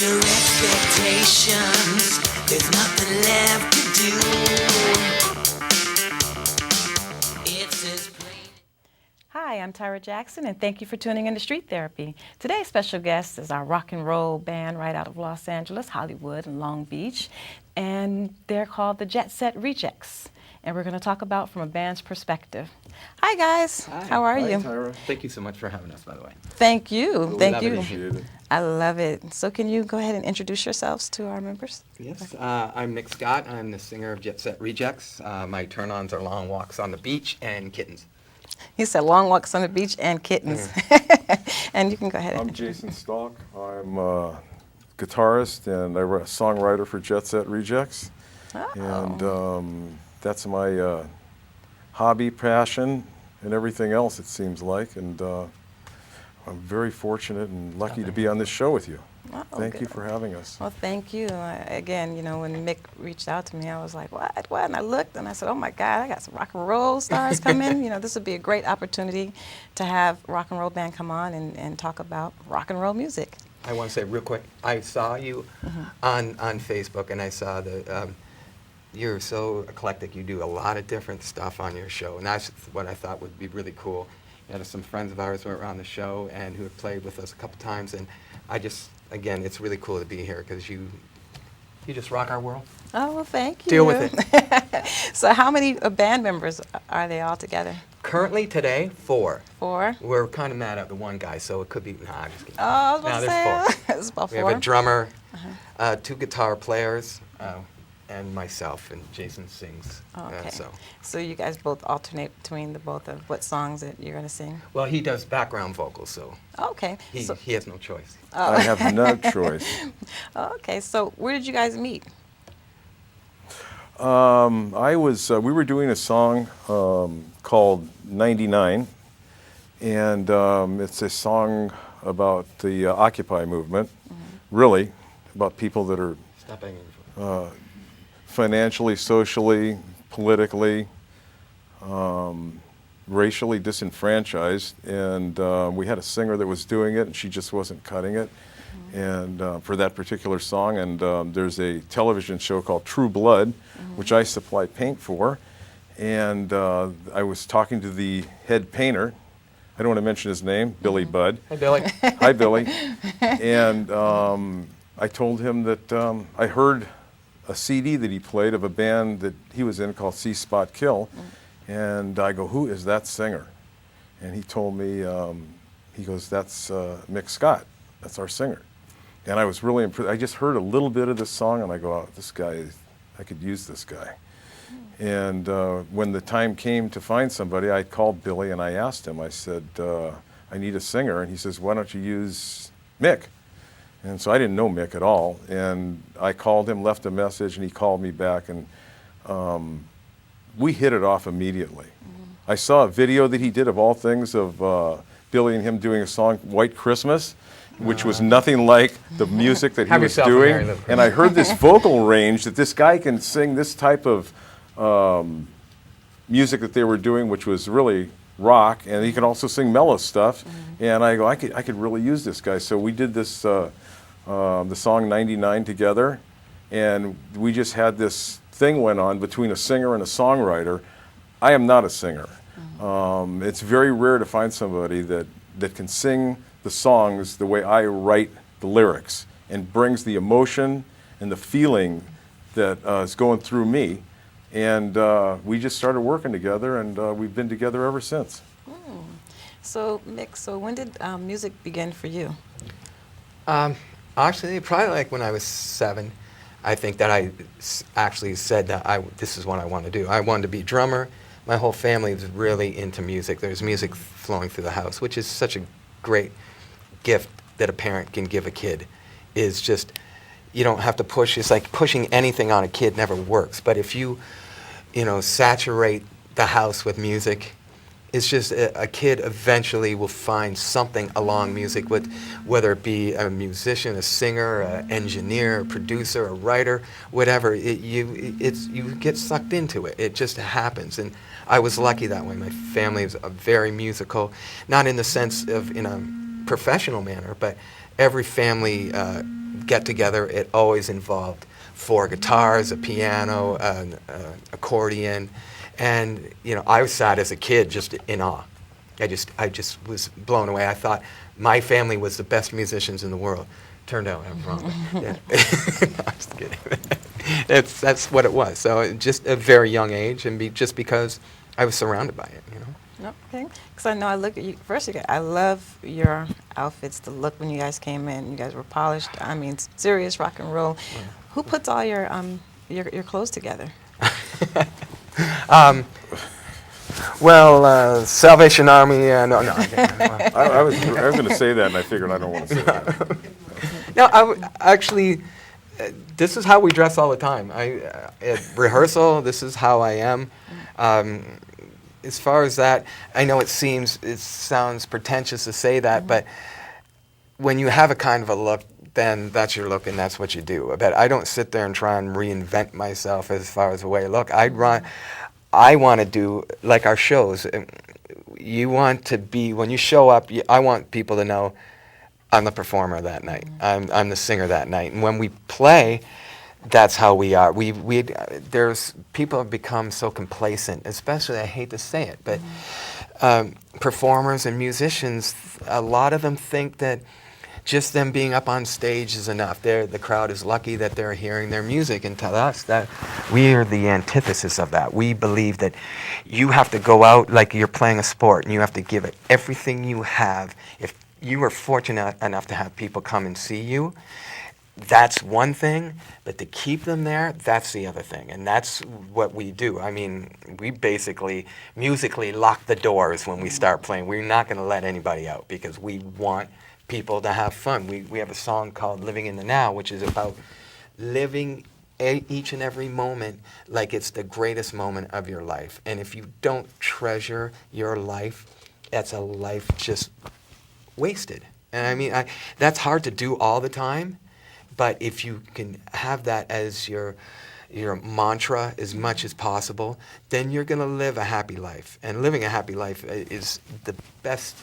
your expectations. There's nothing left to do. It's as plain. Hi, I'm Tyra Jackson, and thank you for tuning in to Street Therapy. Today's special guest is our rock and roll band right out of Los Angeles, Hollywood, and Long Beach, and they're called the Jetset Rejects. And we're going to talk about from a band's perspective. Hi, guys. Hi. How are you? Tyra. Thank you so much for having us, by the way. Thank you. We Thank love you. it. I love it. So can you go ahead and introduce yourselves to our members? Yes, I'm Nick Scott. I'm the singer of Jetset Rejects. My turn-ons are Long Walks on the Beach and Kittens. He said long walks on the beach and kittens. And you can go ahead. I'm Jason Stalk. I'm a guitarist and a songwriter for Jetset Rejects. Oh. And that's my hobby, passion, and everything else, it seems like. And I'm very fortunate and lucky to be on this show with you. Oh, Thank you good. for having us. Well, thank you. Again, you know, when Mick reached out to me, I was like, what? And I looked and I said, oh my God, I got some rock and roll stars coming. You know, this would be a great opportunity to have rock and roll band come on and talk about rock and roll music. I want to say real quick, I saw you on Facebook, and I saw the, you're so eclectic. You do a lot of different stuff on your show, and that's what I thought would be really cool. You had some friends of ours who were on the show and who have played with us a couple times, and I just, again, it's really cool to be here because you just rock our world. Oh, well, thank you. Deal with it. So how many band members are they all together? Currently today, 4. 4? We're kind of mad at the one guy, so it could be, nah, I'm just kidding. Oh, I was about to there's say, 4. it's about We 4. have a drummer, 2 guitar players, and myself, and Jason sings. Oh, okay. So, So you guys both alternate between the both of what songs that you're going to sing? well, he does background vocals, so Okay. he has no choice. I have no choice. Okay, so where did you guys meet? We were doing a song called 99, and it's a song about the Occupy movement, really, about people that are Stop banging your phone. financially, socially, politically, racially disenfranchised, and we had a singer that was doing it, and she just wasn't cutting it, and for that particular song. And there's a television show called True Blood, which I supply paint for, and I was talking to the head painter. I don't want to mention his name, Billy Budd. Hey, Billy. Hi, Billy. And I told him that I heard a CD that he played of a band that he was in called See Spot Kill. And I go, who is that singer? And he told me, he goes, that's Mick Scott. That's our singer. And I was really impressed. I just heard a little bit of this song, and I go, oh, this guy, I could use this guy. And when the time came to find somebody, I called Billy and I asked him, I said, I need a singer. And he says, why don't you use Mick? And so I didn't know Mick at all. And I called him, left a message, and he called me back. And we hit it off immediately. I saw a video that he did, of all things, of Billy and him doing a song, White Christmas, which was nothing like the music that he Have was yourself a doing. Merry Little Christmas. And I heard this vocal range that this guy can sing this type of music that they were doing, which was really rock, and he can also sing mellow stuff. And I go, I could really use this guy. So we did this, the song 99 together, and we just had this thing went on between a singer and a songwriter. I am not a singer. It's very rare to find somebody that can sing the songs the way I write the lyrics and brings the emotion and the feeling that is going through me. And we just started working together, and we've been together ever since. So, Mick, so when did music begin for you? Actually, probably like when I was 7, I think that I actually said that this is what I want to do. I wanted to be a drummer. My whole family was really into music. There's music flowing through the house, which is such a great gift that a parent can give a kid. Is just, you don't have to push. It's like pushing anything on a kid never works. But if you saturate the house with music, it's just a kid eventually will find something along music, with whether it be a musician, a singer, an engineer, a producer, a writer, whatever. You get sucked into it. It just happens. And I was lucky that way. My family is very musical, not in the sense of in a professional manner, but every family get together, it always involved 4 guitars, a piano, an accordion, and I sat as a kid just in awe. I just was blown away. I thought my family was the best musicians in the world. Turned out I was wrong. Yeah. No, I'm just kidding. That's what it was. So just a very young age, and just because I was surrounded by it. No, okay. Because I know I look at you first. I love your outfits. The look when you guys came in, you guys were polished. I mean, serious rock and roll. Yeah. Who puts all your clothes together? Well, Salvation Army. No. I was going to say that, and I figured I don't want to say that. No, actually, this is how we dress all the time. At rehearsal, this is how I am. As far as that, I know it sounds pretentious to say that, but when you have a kind of a look, then that's your look and that's what you do. But I don't sit there and try and reinvent myself as far as the way I look. I want to do, like our shows, you want to be, when you show up, I want people to know I'm the performer that night. I'm the singer that night. And when we play, that's how we are. There's people have become so complacent, especially, I hate to say it, but performers and musicians, a lot of them think that just them being up on stage is enough. The crowd is lucky that they're hearing their music, and tell us that we are the antithesis of that. We believe that you have to go out like you're playing a sport, and you have to give it everything you have. If you are fortunate enough to have people come and see you, that's one thing, but to keep them there, that's the other thing. And that's what we do. I mean, we basically musically lock the doors when we start playing. We're not going to let anybody out because we want people to have fun. We have a song called Living in the Now, which is about living each and every moment like it's the greatest moment of your life. And if you don't treasure your life, that's a life just wasted. And I mean, that's hard to do all the time. But if you can have that as your mantra as much as possible, then you're going to live a happy life. And living a happy life is the best.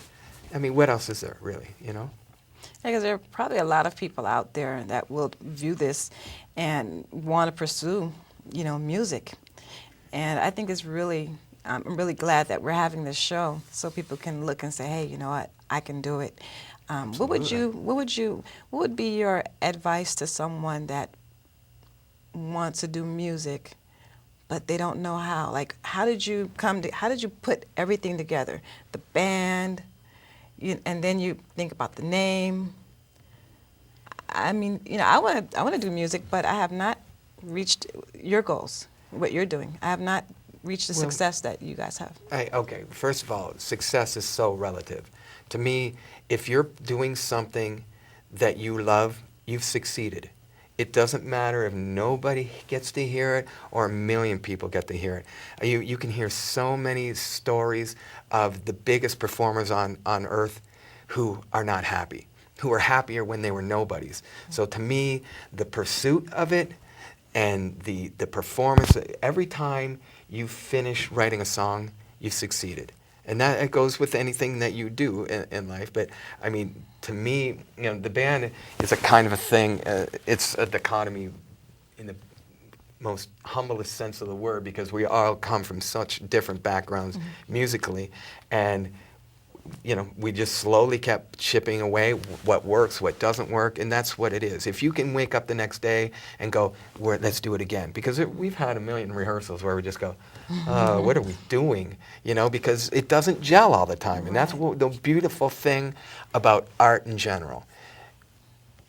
I mean, what else is there, really, Because there are probably a lot of people out there that will view this and want to pursue, music. And I think I'm really glad that we're having this show so people can look and say, hey, you know what, I can do it. What would be your advice to someone that wants to do music, but they don't know how? Like, how did you put everything together? The band, and then you think about the name. I mean, I want to do music, but I have not reached your goals, what you're doing. I have not reached the success that you guys have. Okay, first of all, success is so relative. To me, if you're doing something that you love, you've succeeded. It doesn't matter if nobody gets to hear it or a million people get to hear it. You can hear so many stories of the biggest performers on earth who are not happy, who are happier when they were nobodies. So to me, the pursuit of it and the performance, every time you finish writing a song, you've succeeded. And that it goes with anything that you do in life. But I mean, to me, the band is a kind of a thing. It's a dichotomy in the most humblest sense of the word, because we all come from such different backgrounds musically, and we just slowly kept chipping away what works, what doesn't work, and that's what it is. If you can wake up the next day and go, let's do it again, because we've had a million rehearsals where we just go, what are we doing? Because it doesn't gel all the time, and that's the beautiful thing about art in general.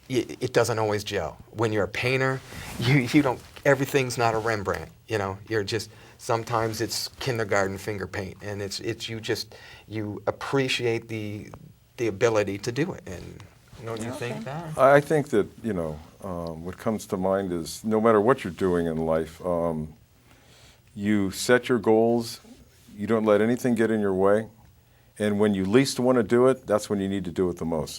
It doesn't always gel. When you're a painter, you don't. Everything's not a Rembrandt. You're just. Sometimes it's kindergarten finger paint, and you appreciate the ability to do it. And don't you think that? I think that what comes to mind is no matter what you're doing in life, you set your goals. You don't let anything get in your way, and when you least want to do it, that's when you need to do it the most.